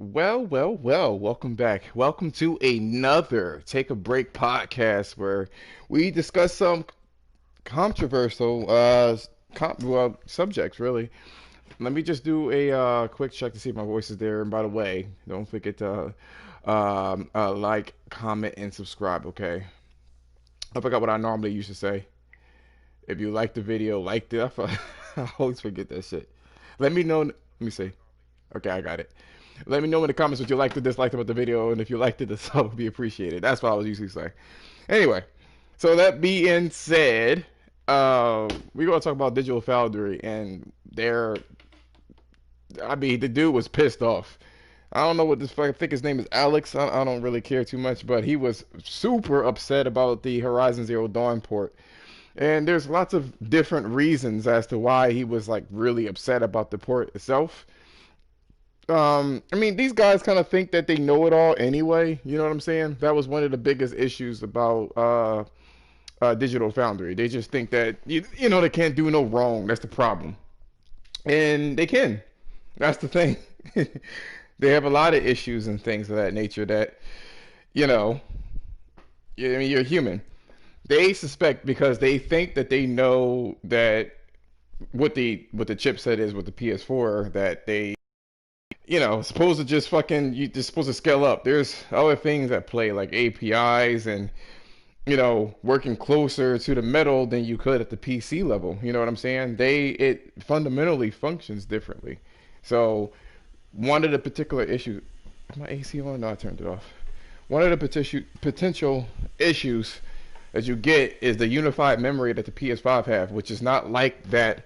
Well, welcome back. Welcome to another Take a Break podcast where we discuss some controversial subjects, really. Let me just do a quick check to see if my voice is there. And by the way, don't forget to like, comment, and subscribe, okay? I forgot what I normally used to say. If you like the video, like the. I always forget that shit. Let me know. Let me see. Okay, I got it. Let me know in the comments what you liked or disliked about the video, and if you liked it, the sub would be appreciated. That's what I was usually saying. Anyway, so that being said, we're gonna talk about Digital Foundry, and the dude was pissed off. I don't know what this. I think his name is Alex. I don't really care too much, but he was super upset about the Horizon Zero Dawn port. And there's lots of different reasons as to why he was like really upset about the port itself. I mean, these guys kind of think that they know it all anyway. You know what I'm saying? That was one of the biggest issues about Digital Foundry. They just think that you know they can't do no wrong. That's the problem, and they can. That's the thing. They have a lot of issues and things of that nature that you know. I mean, you're human. They suspect because they think that they know that what the chipset is with the PS4 that they supposed to just fucking you just supposed to scale up. There's other things at play like APIs and working closer to the metal than you could at the PC level. You know what I'm saying? It fundamentally functions differently. So one of the particular issues. Is my AC on? No, I turned it off. One of the potential issues that you get is the unified memory that the PS5 have, which is not like that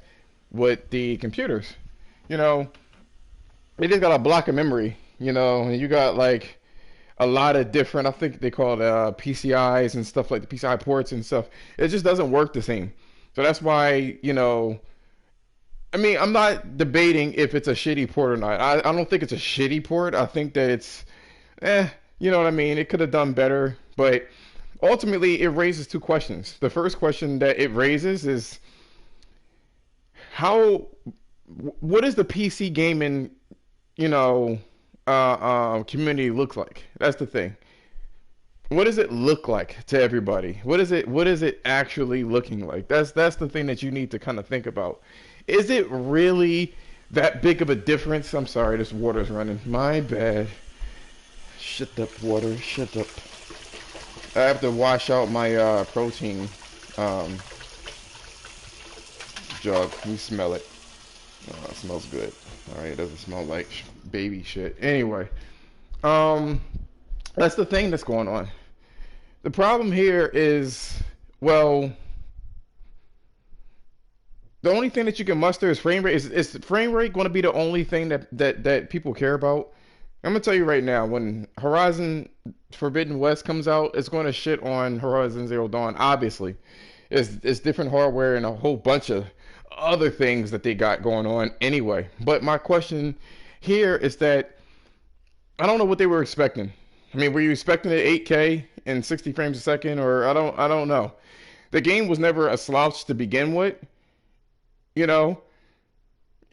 with the computers. You know, they just got a block of memory, and you got like a lot of different, I think they call it PCIs and stuff like the PCI ports and stuff. It just doesn't work the same. So that's why, I mean, I'm not debating if it's a shitty port or not. I don't think it's a shitty port. I think that it's, you know what I mean? It could have done better, but ultimately it raises two questions. The first question that it raises is what is the PC gaming community looks like. That's the thing. What does it look like to everybody? What is it actually looking like? That's the thing that you need to kind of think about. Is it really that big of a difference? I'm sorry, this water's running. My bad. Shut up, water. Shut up. I have to wash out my protein jug. You smell it. Oh, it smells good. Alright, it doesn't smell like baby shit. Anyway, that's the thing that's going on. The problem here is, well, the only thing that you can muster is frame rate. Is frame rate going to be the only thing that people care about? I'm going to tell you right now, when Horizon Forbidden West comes out, it's going to shit on Horizon Zero Dawn, obviously. It's different hardware and a whole bunch of other things that they got going on anyway. But my question here is that I don't know what they were expecting. I mean, were you expecting it 8K and 60 frames a second, or I don't know. The game was never a slouch to begin with. You know,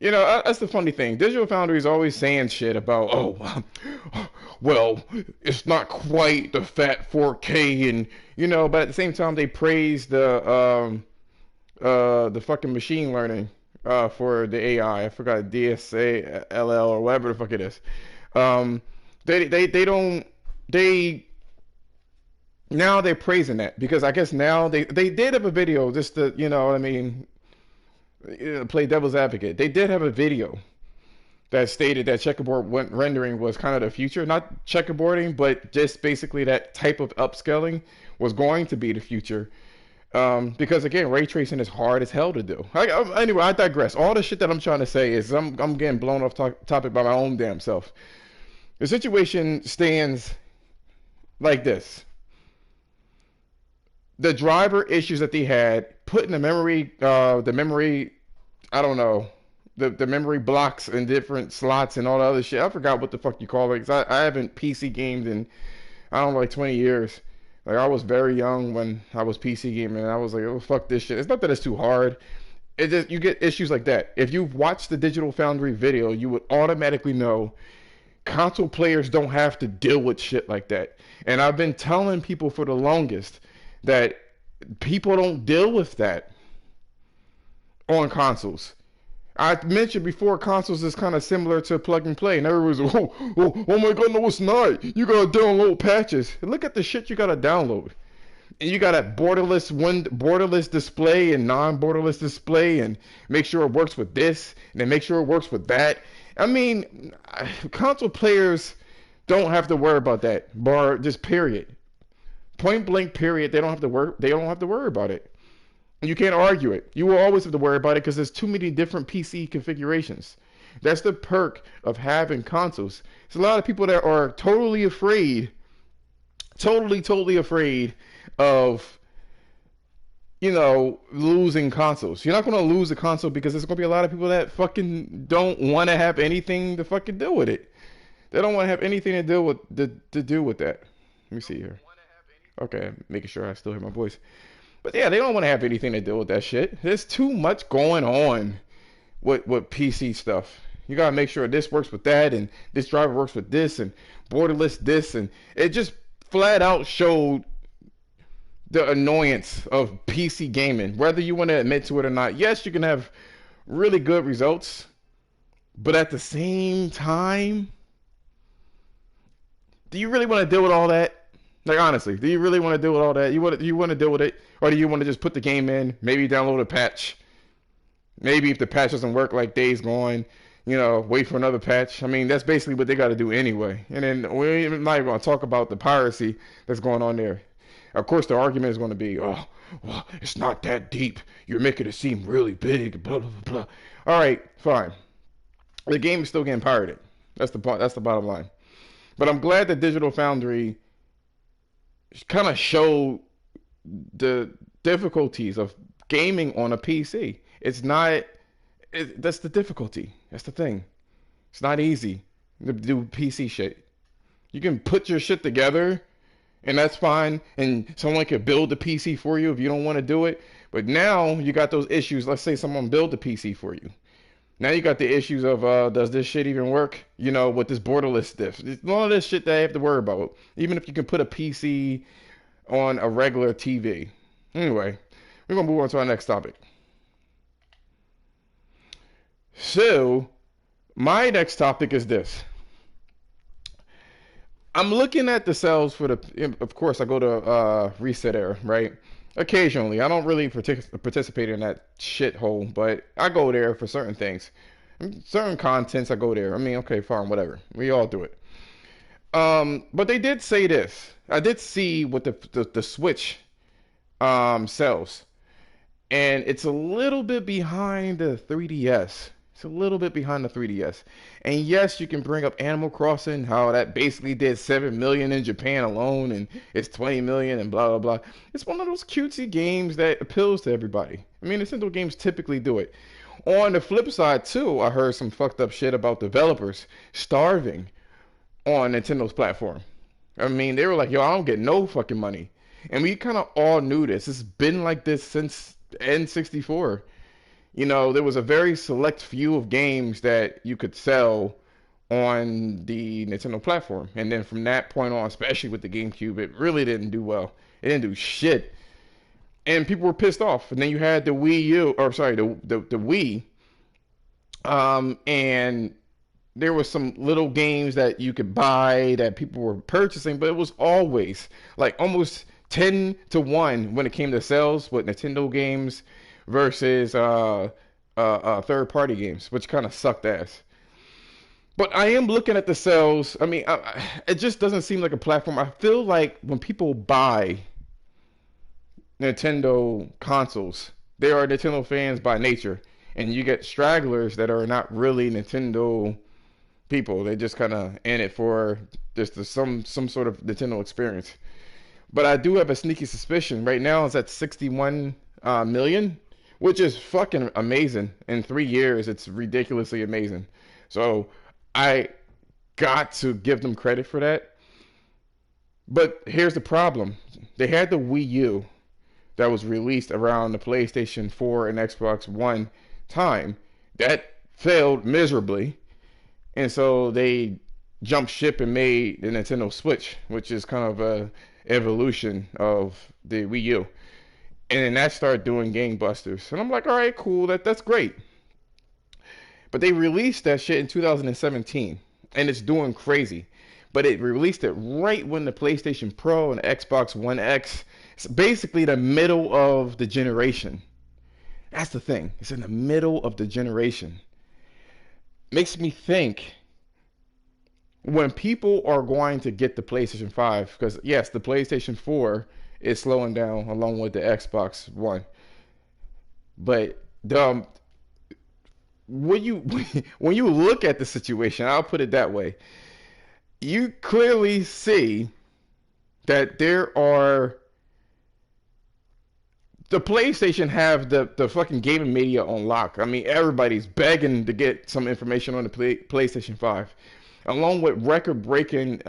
that's the funny thing. Digital Foundry is always saying shit about, oh, well, it's not quite the fat 4K, and but at the same time they praise the fucking machine learning for the AI. I forgot DSA or whatever the fuck it is. They don't they now they're praising that because I guess now they did have a video just to what I mean, play devil's advocate. They did have a video that stated that checkerboard rendering was kind of the future. Not checkerboarding, but just basically that type of upscaling was going to be the future. Because again, ray tracing is hard as hell to do. Anyway, I digress. All the shit that I'm trying to say is I'm getting blown off topic by my own damn self. The situation stands like this. The driver issues that they had, putting the memory, I don't know, the memory blocks in different slots and all the other shit. I forgot what the fuck you call it, because I haven't PC gamed in, I don't know, like 20 years. Like, I was very young when I was PC gaming, and I was like, oh, fuck this shit. It's not that it's too hard. It just, you get issues like that. If you've watched the Digital Foundry video, you would automatically know Console players don't have to deal with shit like that. And I've been telling people for the longest that people don't deal with that on consoles. I mentioned before, consoles is kind of similar to plug and play, and everyone's oh my god, no, it's not. You gotta download patches. Look at the shit you gotta download. And you got a borderless display and non-borderless display, and make sure it works with this, and then make sure it works with that. I mean, console players don't have to worry about that. Bar just period, point blank period. They don't have to worry. They don't have to worry about it. You can't argue it. You will always have to worry about it because there's too many different PC configurations. That's the perk of having consoles. There's a lot of people that are totally afraid, totally afraid of, losing consoles. You're not going to lose a console because there's going to be a lot of people that fucking don't want to have anything to fucking do with it. They don't want to have anything to do with that. Let me see here. Okay, making sure I still hear my voice. But yeah, they don't want to have anything to do with that shit. There's too much going on with PC stuff. You gotta make sure this works with that, and this driver works with this, and borderless this, and it just flat out showed the annoyance of PC gaming. Whether you want to admit to it or not, yes, you can have really good results, but at the same time, do you really want to deal with all that? Like, honestly, do you really want to deal with all that? You want to deal with it, or do you want to just put the game in, maybe download a patch, maybe if the patch doesn't work like Days Gone, wait for another patch. I mean, that's basically what they got to do anyway. And then we're not even going to talk about the piracy that's going on there. Of course, the argument is going to be, oh, well, it's not that deep. You're making it seem really big, blah, blah, blah. All right, fine. The game is still getting pirated. That's the bottom line. But I'm glad that Digital Foundry kind of showed the difficulties of gaming on a PC. That's the difficulty. That's the thing. It's not easy to do PC shit. You can put your shit together, and that's fine, and someone can build the PC for you if you don't want to do it. But now you got those issues. Let's say someone built the PC for you. Now you got the issues of, does this shit even work? With this borderless stuff. None of this shit that I have to worry about. Even if you can put a PC on a regular TV. Anyway, we're going to move on to our next topic. So, my next topic is this. I'm looking at the sales for of course, I go to Reset Air, right? Occasionally. I don't really participate in that shithole, but I go there for certain things. Certain contents, I go there. I mean, okay, fine, whatever. We all do it. But they did say this. I did see what the Switch sells. And it's a little bit behind the 3DS. It's a little bit behind the 3DS. And yes, you can bring up Animal Crossing, how that basically did 7 million in Japan alone, and it's 20 million and blah, blah, blah. It's one of those cutesy games that appeals to everybody. I mean, Nintendo games typically do it. On the flip side, too, I heard some fucked up shit about developers starving on Nintendo's platform. I mean, they were like, yo, I don't get no fucking money. And we kind of all knew this. It's been like this since N64. There was a very select few of games that you could sell on the Nintendo platform. And then from that point on, especially with the GameCube, it really didn't do well. It didn't do shit. And people were pissed off. And then you had the Wii U, or sorry, the Wii. And there was some little games that you could buy that people were purchasing, but it was always like almost 10 to 1 when it came to sales with Nintendo games versus third-party games, which kind of sucked ass. But I am looking at the sales. I mean, it just doesn't seem like a platform. I feel like when people buy Nintendo consoles, they are Nintendo fans by nature. And you get stragglers that are not really Nintendo people. They just kind of in it for just some sort of Nintendo experience. But I do have a sneaky suspicion. Right now it's at 61 million, which is fucking amazing. In 3 years, it's ridiculously amazing. So I got to give them credit for that. But here's the problem. They had the Wii U that was released around the PlayStation 4 and Xbox One time. That failed miserably. And so they jumped ship and made the Nintendo Switch, which is kind of a evolution of the Wii U. And then that started doing gangbusters. And I'm like, all right, cool, that's great. But they released that shit in 2017, and it's doing crazy. But it released it right when the PlayStation Pro and Xbox One X, it's basically the middle of the generation. That's the thing. It's in the middle of the generation. Makes me think when people are going to get the PlayStation 5, because yes, the PlayStation 4 is slowing down along with the Xbox One. But when you when you look at the situation, I'll put it that way, you clearly see that there are the PlayStation have the fucking gaming media on lock. I mean, everybody's begging to get some information on the PlayStation 5, along with record-breaking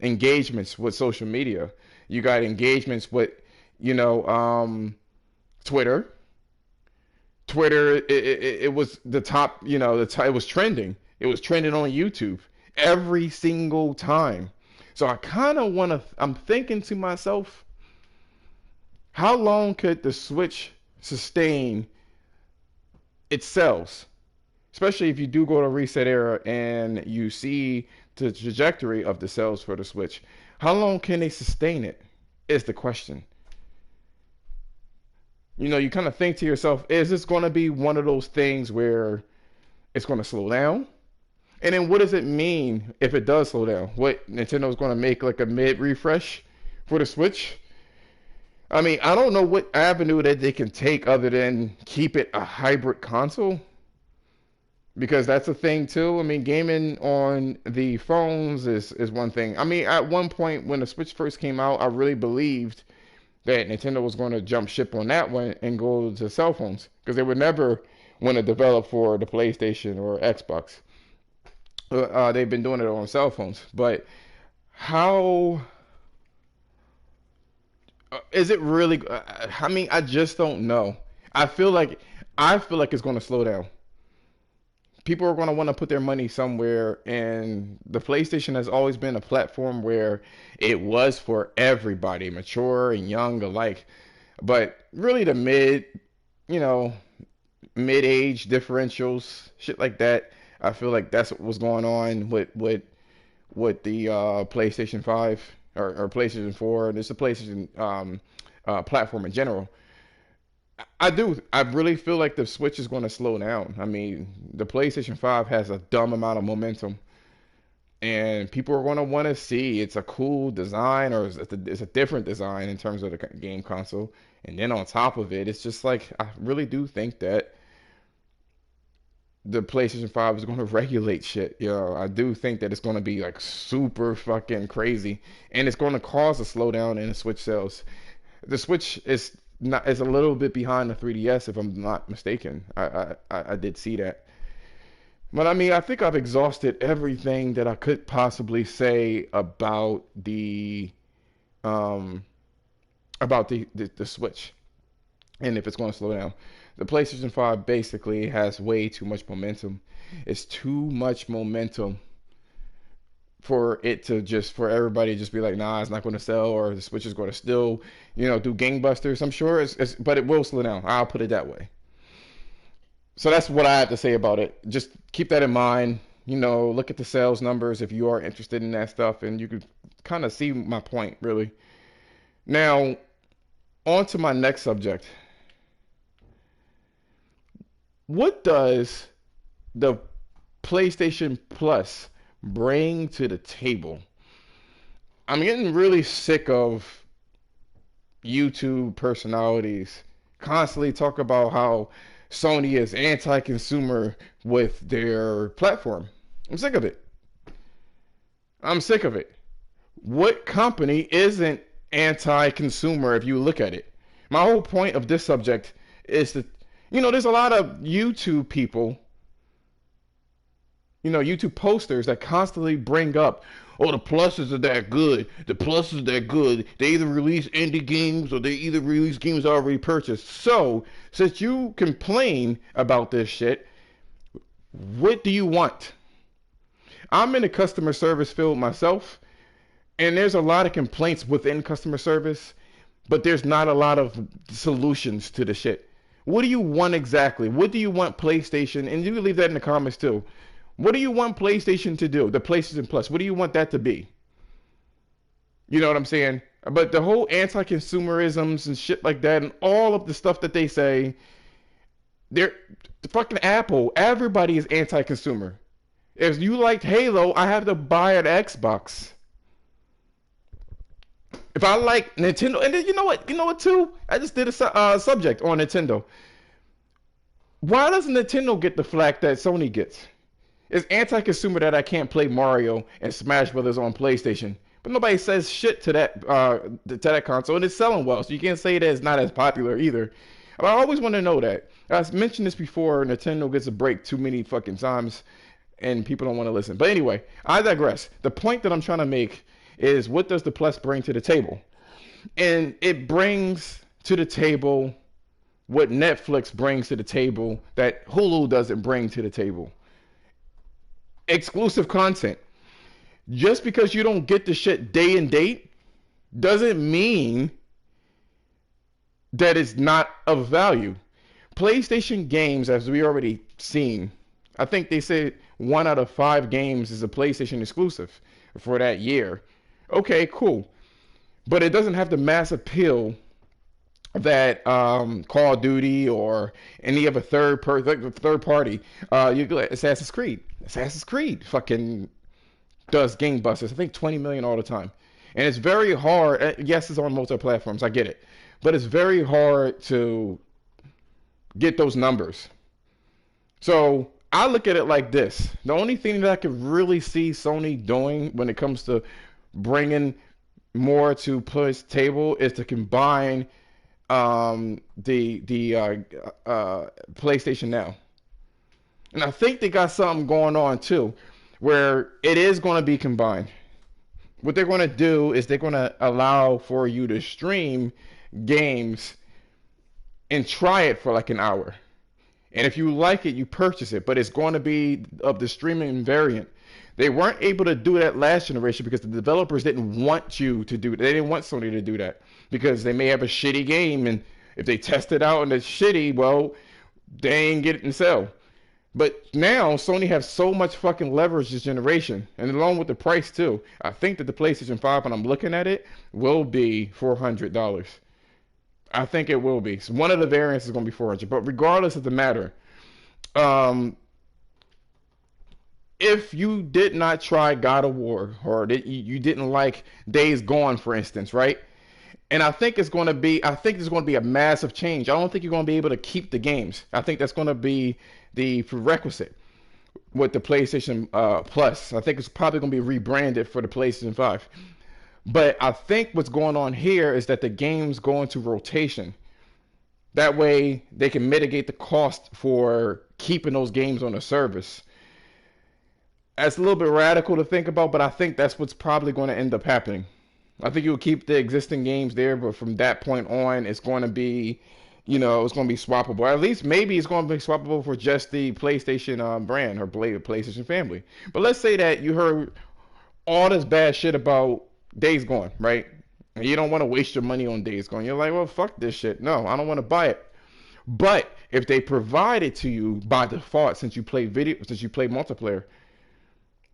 engagements with social media. You got engagements with, Twitter. It was the top, it was trending. It was trending on YouTube every single time. So I kind of want to, I'm thinking to myself, how long could the Switch sustain its sales? Especially if you do go to reset era and you see the trajectory of the sales for the Switch. How long can they sustain it is the question. You kind of think to yourself, is this going to be one of those things where it's going to slow down? And then what does it mean if it does slow down? What, Nintendo's going to make like a mid refresh for the Switch? I mean, I don't know what avenue that they can take other than keep it a hybrid console. Because that's a thing too. I mean, gaming on the phones is one thing. I mean, at one point when the Switch first came out, I really believed that Nintendo was going to jump ship on that one and go to cell phones. Because they would never want to develop for the PlayStation or Xbox. They've been doing it on cell phones. But how is it really? I mean, I just don't know. I feel like it's going to slow down. People are going to want to put their money somewhere, and the PlayStation has always been a platform where it was for everybody, mature and young alike. But really, the mid-age differentials, shit like that, I feel like that's what was going on with the PlayStation 5 or PlayStation 4. There's a PlayStation platform in general. I really feel like the Switch is going to slow down. I mean, the PlayStation 5 has a dumb amount of momentum, and people are going to want to see it's a cool design or it's a different design in terms of the game console. And then on top of it, it's just like, I really do think that the PlayStation 5 is going to regulate shit. I do think that it's going to be like super fucking crazy, and it's going to cause a slowdown in the Switch sales. The Switch is a little bit behind the 3DS, if I'm not mistaken. I did see that. But I mean, I think I've exhausted everything that I could possibly say about the Switch and if it's going to slow down. The PlayStation 5 basically has way too much momentum. It's too much momentum for everybody to just be like, nah, it's not going to sell, or the Switch is going to still, do gangbusters. I'm sure but it will slow down. I'll put it that way. So that's what I have to say about it. Just keep that in mind. Look at the sales numbers if you are interested in that stuff, and you can kind of see my point, really. Now, on to my next subject. What does the PlayStation Plus bring to the table? I'm getting really sick of YouTube personalities constantly talk about how Sony is anti-consumer with their platform. I'm sick of it. What company isn't anti-consumer if you look at it? My whole point of this subject is that, there's a lot of YouTube people, YouTube posters that constantly bring up, oh, the pluses are that good. They either release indie games or they either release games already purchased. So, since you complain about this shit, what do you want? I'm in the customer service field myself, and there's a lot of complaints within customer service, but there's not a lot of solutions to the shit. What do you want exactly? What do you want PlayStation? And you can leave that in the comments too. What do you want PlayStation to do? The PlayStation Plus. What do you want that to be? You know what I'm saying? But the whole anti-consumerisms and shit like that, and all of the stuff that they say, they're fucking Apple. Everybody is anti-consumer. If you liked Halo, I have to buy an Xbox. If I like Nintendo, and then you know what too? I just did a subject on Nintendo. Why doesn't Nintendo get the flack that Sony gets? It's anti-consumer that I can't play Mario and Smash Brothers on PlayStation, but nobody says shit to that console, and it's selling well, so you can't say that it's not as popular either. But I always want to know that. I mentioned this before. Nintendo gets a break too many fucking times, and people don't want to listen. But anyway, I digress. The point that I'm trying to make is, what does the Plus bring to the table? And it brings to the table what Netflix brings to the table that Hulu doesn't bring to the table. Exclusive content. Just because you don't get the shit day and date doesn't mean that it's not of value. PlayStation games, as we already seen, I think they said 1 out of 5 games is a PlayStation exclusive for that year. Okay, cool. But it doesn't have the mass appeal that Call of Duty or any of a third party. Assassin's Creed. Assassin's Creed fucking does gangbusters. I think 20 million all the time. And it's very hard. Yes, it's on multiple platforms. I get it. But it's very hard to get those numbers. So I look at it like this. The only thing that I could really see Sony doing when it comes to bringing more to push table is to combine the PlayStation Now. And I think they got something going on too, where it is going to be combined. What they're going to do is they're going to allow for you to stream games and try it for like an hour. And if you like it, you purchase it, but it's going to be of the streaming variant. They weren't able to do that last generation because the developers didn't want you to do it. They didn't want Sony to do that because they may have a shitty game, and if they test it out and it's shitty, well, they ain't get it and sell. But now Sony has so much fucking leverage this generation, and along with the price too. I think that the PlayStation 5, when I'm looking at it, will be $400. I think it will be. So one of the variants is going to be 400. But regardless of the matter, if you did not try God of War, or you didn't like Days Gone, for instance, right? And I think there's going to be a massive change. I don't think you're going to be able to keep the games. I think that's going to be the prerequisite with the PlayStation Plus. I think it's probably going to be rebranded for the PlayStation 5. But I think what's going on here is that the games go into rotation. That way they can mitigate the cost for keeping those games on the service. That's a little bit radical to think about, but I think that's what's probably going to end up happening. I think you'll keep the existing games there, but from that point on, it's going to be, it's going to be swappable. At least maybe it's going to be swappable for just the PlayStation brand or PlayStation family. But let's say that you heard all this bad shit about Days Gone, right? And you don't want to waste your money on Days Gone. You're like, well, fuck this shit. No, I don't want to buy it. But if they provide it to you by default, since you play multiplayer,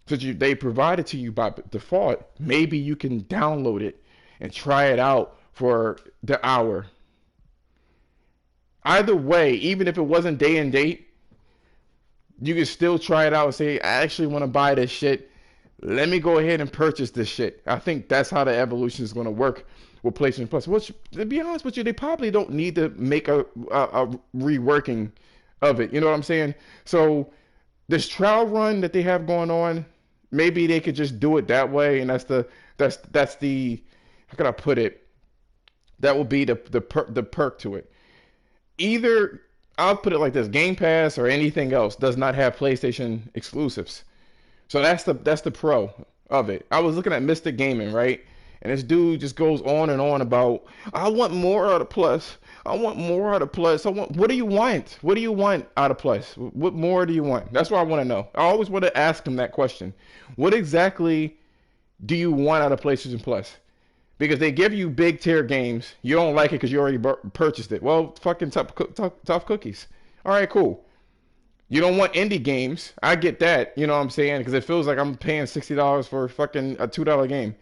they provide it to you by default, maybe you can download it and try it out for the hour. Either way, even if it wasn't day and date, you can still try it out and say, I actually want to buy this shit. Let me go ahead and purchase this shit. I think that's how the evolution is going to work with PlayStation Plus. Which, to be honest with you, they probably don't need to make a reworking of it. You know what I'm saying? So this trial run that they have going on, maybe they could just do it that way, and that's the how can I put it? That will be the perk to it. Either I'll put it like this: Game Pass or anything else does not have PlayStation exclusives. So that's the pro of it. I was looking at Mystic Gaming, right? And this dude just goes on and on about, I want more out of Plus. I want more out of Plus. What do you want? What do you want out of Plus? What more do you want? That's what I want to know. I always want to ask him that question. What exactly do you want out of PlayStation Plus? Because they give you big tier games. You don't like it because you already purchased it. Well, fucking tough cookies. All right, cool. You don't want indie games. I get that. You know what I'm saying? Because it feels like I'm paying $60 for fucking a $2 game.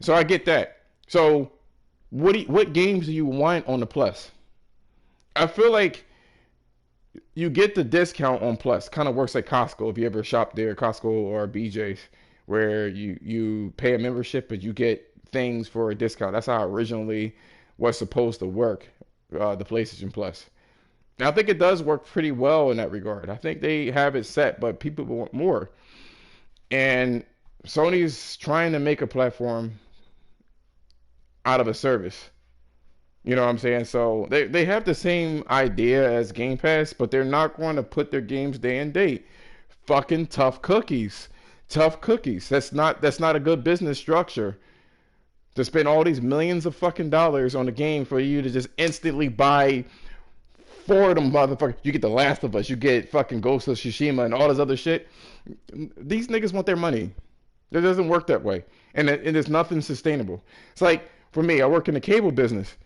So I get that. So what games do you want on the Plus? I feel like you get the discount on Plus. Kind of works like Costco if you ever shop there, Costco or BJ's, where you pay a membership but you get things for a discount. That's how originally was supposed to work, the PlayStation Plus. And I think it does work pretty well in that regard. I think they have it set, but people want more. And Sony's trying to make a platform out of a service. You know what I'm saying? So they have the same idea as Game Pass, but they're not going to put their games day and date. Fucking tough cookies. Tough cookies. That's not a good business structure. To spend all these millions of fucking dollars on a game for you to just instantly buy 4 of them motherfuckers. You get The Last of Us, you get fucking Ghost of Tsushima and all this other shit. These niggas want their money. It doesn't work that way. And it's nothing sustainable. It's like, for me, I work in the cable business.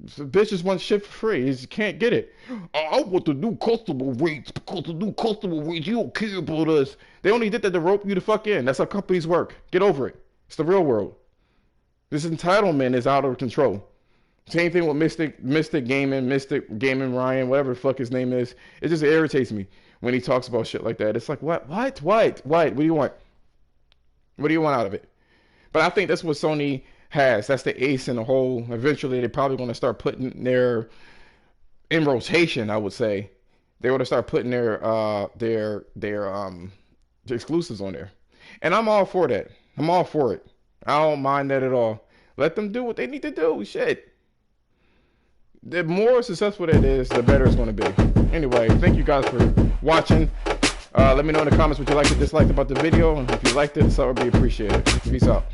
So bitches want shit for free. You just can't get it. I want the new customer rates because the new customer rates, you don't care about us. They only did that to rope you the fuck in. That's how companies work. Get over it. It's the real world. This entitlement is out of control. Same thing with Mystic Gaming Ryan, whatever the fuck his name is. It just irritates me when he talks about shit like that. It's like, what? What do you want? What do you want out of it? But I think that's what Sony has. That's the ace in the hole. Eventually, they're probably going to start putting their, in rotation, I would say, they're going to start putting their exclusives on there. And I'm all for that. I'm all for it. I don't mind that at all. Let them do what they need to do. Shit. The more successful that is, the better it's going to be. Anyway, thank you guys for watching. Let me know in the comments what you liked or disliked about the video. And if you liked it, so it would be appreciated. Peace out.